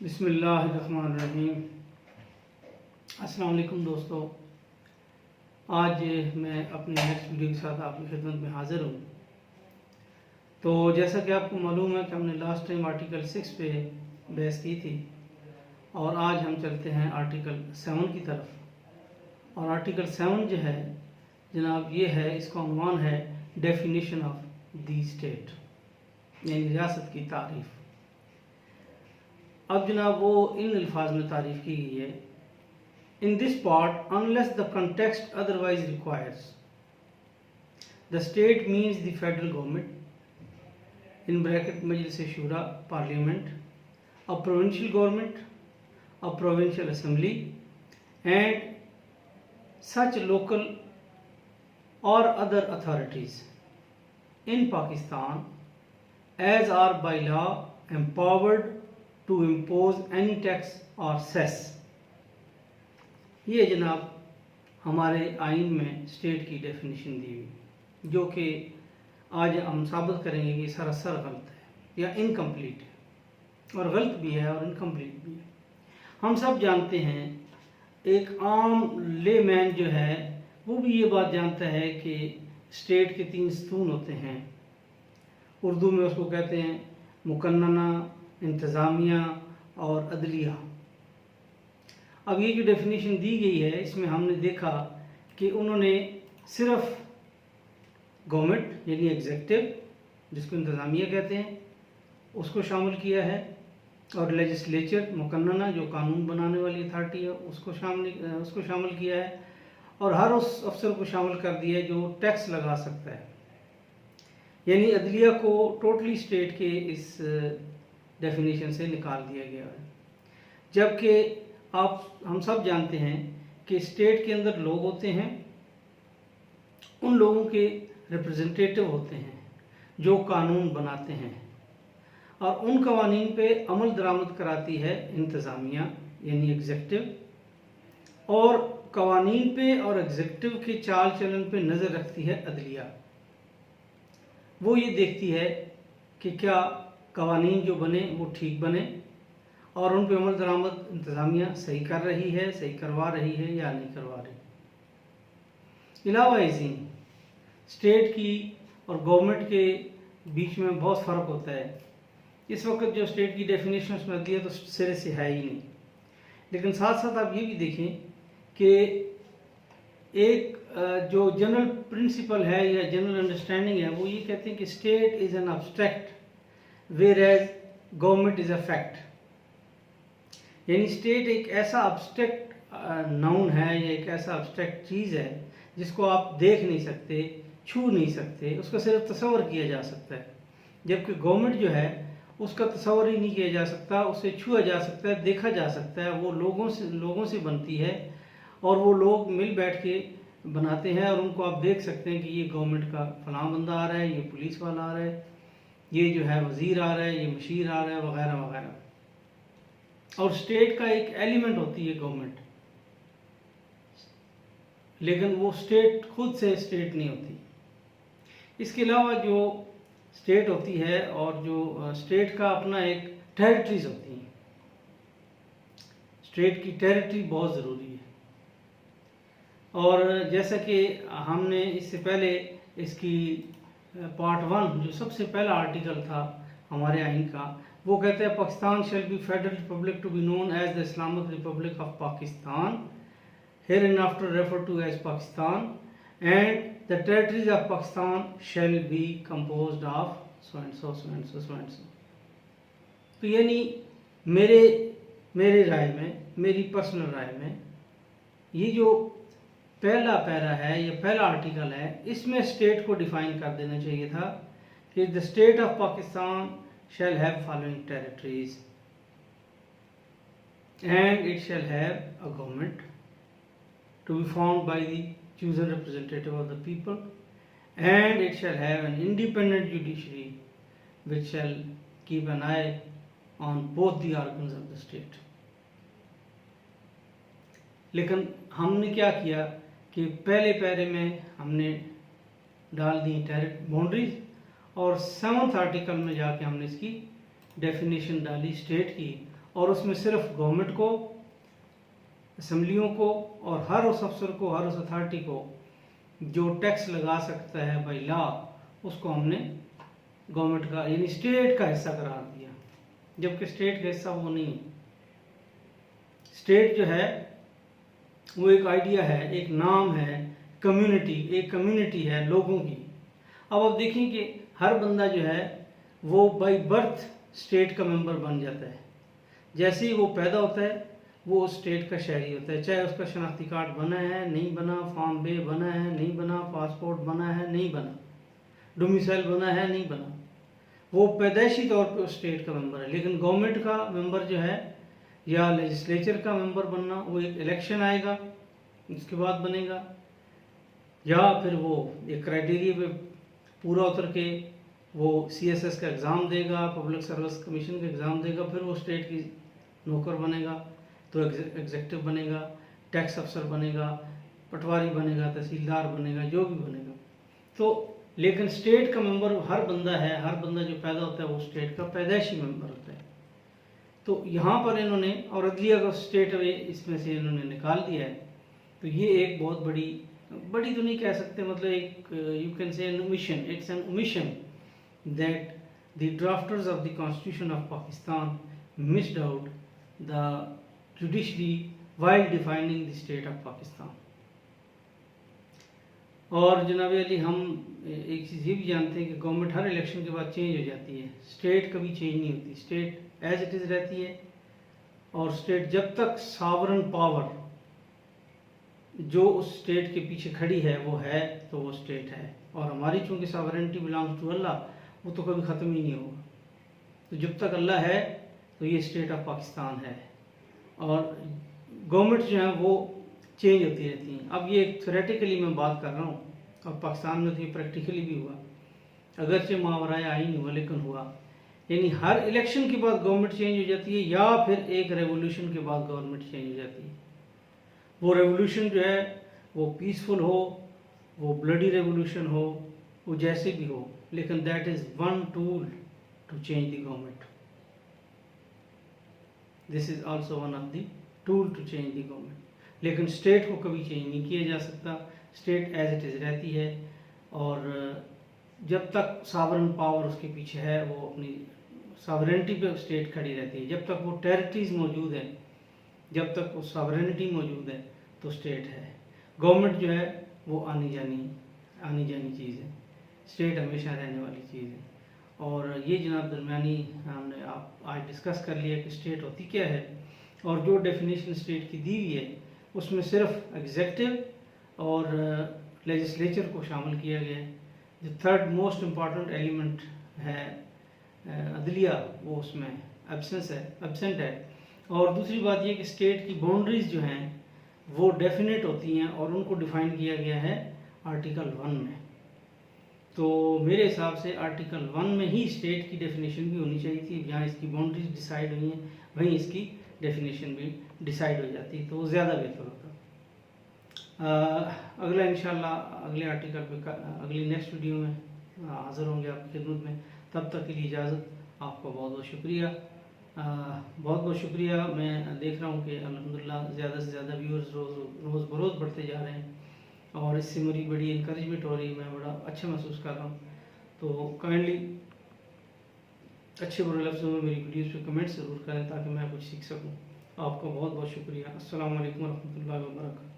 बिस्मिल्लाहिर्रहमानिर्रहीम। अस्सलाम वालेकुम दोस्तों, आज मैं अपनी नेक्स्ट वीडियो के साथ आपकी खिदमत में हाज़िर हूँ। तो जैसा कि आपको मालूम है कि हमने लास्ट टाइम आर्टिकल 6 पे बहस की थी और आज हम चलते हैं आर्टिकल 7 की तरफ। और आर्टिकल 7 जो है जनाब ये है, इसका उन्वान है डेफिनेशन ऑफ दी स्टेट, यानी रियासत की तारीफ़। अब जनाब वो इन अल्फाज में तारीफ़ की गई है, in this part unless the context otherwise requires the state means the federal government in bracket Majlis Shura parliament, a provincial government, a provincial assembly and such local और other authorities in Pakistan as are by law empowered to impose any tax और cess. ये जनाब हमारे आइन में state की definition दी हुई, जो कि आज हम साबित करेंगे कि सरासर गलत है या इनकम्प्लीट है, और गलत भी है और इनकम्प्लीट भी है। हम सब जानते हैं, एक आम लेमैन जो है वो भी ये बात जानता है कि स्टेट के 3 स्तून होते हैं। उर्दू में उसको कहते हैं मुकन्नना, इंतज़ामिया और अदलिया। अब ये जो डेफिनेशन दी गई है, इसमें हमने देखा कि उन्होंने सिर्फ गवर्नमेंट यानी एग्जेक्टिव, जिसको इंतज़ामिया कहते हैं, उसको शामिल किया है, और लेजिस्लेचर मुकन्नना जो कानून बनाने वाली अथॉरिटी है उसको शामिल किया है, और हर उस अफसर को शामिल कर दिया है जो टैक्स लगा सकता है। यानी अदलिया को टोटली स्टेट के इस डेफिनेशन से निकाल दिया गया है। जबकि हम सब जानते हैं कि स्टेट के अंदर लोग होते हैं, उन लोगों के रिप्रेजेंटेटिव होते हैं जो कानून बनाते हैं, और उन कवानीन पे अमल दरामद कराती है इंतज़ामिया यानी एग्जेक्टिव, और कवानीन पे और एग्जेक्टिव के चाल चलन पे नज़र रखती है अदलिया। वो ये देखती है कि क्या कवानीन जो बने वो ठीक बने और उन पे अमल दरामद इंतज़ामिया सही कर रही है, सही करवा रही है या नहीं करवा रही। अलावा इसी स्टेट की और गवर्नमेंट के बीच में बहुत फ़र्क होता है। इस वक्त जो स्टेट की डेफिनेशन उसमें आती है तो सिरे से है ही नहीं। लेकिन साथ साथ आप ये भी देखें कि एक जो जनरल प्रिंसिपल है या जनरल अंडरस्टैंडिंग है, वो ये कहते हैं कि state is an abstract whereas government is a fact. यानी स्टेट एक ऐसा अब्स्ट्रैक्ट नाउन है या एक ऐसा अब्स्ट्रैक्ट चीज़ है जिसको आप देख नहीं सकते, छू नहीं सकते, उसका सिर्फ तस्वर किया जा सकता है। जबकि गवर्नमेंट जो है उसका तस्वर ही नहीं किया जा सकता, उसे छुआ जा सकता है, देखा जा सकता है। वो लोगों से बनती है, और वो लोग मिल बैठ के बनाते हैं, और उनको आप देख सकते हैं कि ये गवर्नमेंट का फलां बंदा आ रहा है, ये पुलिस वाला आ रहा है, ये जो है वज़ीर आ रहा है, ये मशीर आ रहा है, वगैरह वगैरह। और स्टेट का एक एलिमेंट होती है गवर्नमेंट, लेकिन वो स्टेट खुद से स्टेट नहीं होती। इसके अलावा जो स्टेट होती है और जो स्टेट का अपना एक टेरिटरीज होती हैं, स्टेट की टेरिटरी बहुत ज़रूरी है। और जैसा कि हमने इससे पहले इसकी पार्ट 1 जो सबसे पहला आर्टिकल था हमारे आइन का, वो कहता है Pakistan shall be federal republic to be known as the Islamic republic of Pakistan, here and after refer to as Pakistan, and the territories of Pakistan shall be composed of so and so so and so so and so. तो यानी मेरे राय में, मेरी personal राय में, ये जो पहला para है या पहला आर्टिकल है, इसमें स्टेट को डिफाइन कर देना चाहिए था कि the state of Pakistan shall have following territories and it shall have a government to be formed by the chosen representative of the people, and it shall have an independent judiciary which shall keep an eye on both the organs of the state. लेकिन हमने क्या किया कि पहले पैरे में हमने डाल दी बाउंड्रीज, और 7th आर्टिकल में जाके हमने इसकी डेफिनेशन डाली स्टेट की, और उसमें सिर्फ गवर्नमेंट को, असम्बलियों को और हर उस अफसर को, हर उस अथॉरिटी को जो टैक्स लगा सकता है बाई लॉ, उसको हमने गवर्नमेंट का यानी स्टेट का हिस्सा करार दिया, जबकि स्टेट का हिस्सा वो नहीं है। स्टेट जो है वो एक आइडिया है, एक नाम है, कम्युनिटी, एक कम्युनिटी है लोगों की। अब आप देखें कि हर बंदा जो है वो बाई बर्थ स्टेट का मेंबर बन जाता है। जैसे ही वो पैदा होता है वो उस स्टेट का शहरी होता है, चाहे उसका शनाख्ती कार्ड बना है नहीं बना, फॉर्म बे बना है नहीं बना, पासपोर्ट बना है नहीं बना, डोमिसाइल बना है नहीं बना, वो पैदाइशी तौर पे उस स्टेट का मेंबर है। लेकिन गवर्नमेंट का मेंबर जो है या लेजिस्लेचर का मेंबर बनना, वो एक इलेक्शन आएगा उसके बाद बनेगा, या फिर वो एक क्राइटेरिया पे पूरा उतर के वो CSS का एग्ज़ाम देगा, पब्लिक सर्विस कमीशन का एग्ज़ाम देगा, फिर वो स्टेट की नौकर बनेगा, तो एग्जेक्टिव बनेगा, टैक्स अफसर बनेगा, पटवारी बनेगा, तहसीलदार बनेगा, जो भी बनेगा। तो लेकिन स्टेट का मेंबर हर बंदा है, हर बंदा जो पैदा होता है वो स्टेट का पैदाइशी मेंबर होता है। तो यहाँ पर इन्होंने और अदलिया को स्टेट इसमें से इन्होंने निकाल दिया है। तो ये एक बहुत बड़ी तो नहीं कह सकते, मतलब एक you can say an omission, it's an omission that the drafters of the constitution of Pakistan missed out the judiciary while defining the state of Pakistan. और जनाब अली, हम एक चीज़ ये भी जानते हैं कि गवर्नमेंट हर इलेक्शन के बाद चेंज हो जाती है, स्टेट कभी चेंज नहीं होती, स्टेट एज इट इज़ रहती है। और स्टेट जब तक सॉवरन पावर जो उस स्टेट के पीछे खड़ी है वो है, तो वो स्टेट है। और हमारी चूँकि सॉवरेनिटी बिलोंग्स टू अल्लाह, वो तो कभी ख़त्म ही नहीं होगा। तो जब तक अल्लाह है तो ये स्टेट ऑफ पाकिस्तान है। और गवर्नमेंट जो है वो चेंज होती रहती हैं। अब ये थ्योरेटिकली मैं बात कर रहा हूँ, और पाकिस्तान में तो ये प्रैक्टिकली भी हुआ, अगरचे मावराए आईन हुआ लेकिन हुआ। यानी हर इलेक्शन के बाद गवर्नमेंट चेंज हो जाती है, या फिर एक रेवोल्यूशन के बाद गवर्नमेंट चेंज हो जाती है। वो रेवोल्यूशन जो है वो पीसफुल हो, वो ब्लडी रेवोल्यूशन हो, वो जैसे भी हो, लेकिन that is one tool to change the government. This is also one of the tool to change the government. लेकिन स्टेट को कभी चेंज नहीं किया जा सकता, स्टेट एज इट इज़ रहती है। और जब तक सॉवरन पावर उसके पीछे है, वो अपनी सॉवरेनिटी पे स्टेट खड़ी रहती है। जब तक वो टेरिटरीज मौजूद है, जब तक वो सॉवरेनिटी मौजूद है, तो स्टेट है। गवर्नमेंट जो है वो आनी जानी चीज़ है, स्टेट हमेशा रहने वाली चीज़ है। और ये जनाब दरमियानी हमने आप आज डिस्कस कर लिया कि स्टेट होती क्या है, और जो डेफिनेशन स्टेट की दी हुई है उसमें सिर्फ एग्जेक्टिव और लेजिस्लेचर को शामिल किया गया है। जो थर्ड मोस्ट इम्पॉर्टेंट एलिमेंट है अदलिया, वो उसमें एब्सेंट है। और दूसरी बात ये कि स्टेट की बाउंड्रीज जो हैं वो डेफिनेट होती हैं, और उनको डिफाइन किया गया है आर्टिकल 1 में। तो मेरे हिसाब से आर्टिकल 1 में ही स्टेट की डेफिनेशन भी होनी चाहिए थी। जहाँ इसकी बाउंड्रीज डिसाइड हुई हैं वहीं इसकी डेफिनेशन भी डिसाइड हो जाती, तो ज़्यादा बेहतर होता। अगला इंशाल्लाह अगले आर्टिकल पे अगली नेक्स्ट वीडियो में हाज़िर होंगे आपकी खिदमत में। तब तक के लिए इजाज़त, आपका बहुत बहुत शुक्रिया। बहुत बहुत शुक्रिया। मैं देख रहा हूँ कि अल्हम्दुलिल्लाह ज़्यादा से ज़्यादा व्यूअर्स रोज़ बरोज़ बढ़ते जा रहे हैं, और इससे मेरी बड़ी इंकरेजमेंट हो रही है, मैं बड़ा अच्छा महसूस कर रहा हूँ। तो काइंडली अच्छे बुरे लफ्ज़ों में मेरी वीडियोज़ पे कमेंट ज़रूर करें ताकि मैं कुछ सीख सकूँ। आपका बहुत बहुत शुक्रिया। अस्सलाम वालेकुम रहमतुल्लाहि व बरकातहू।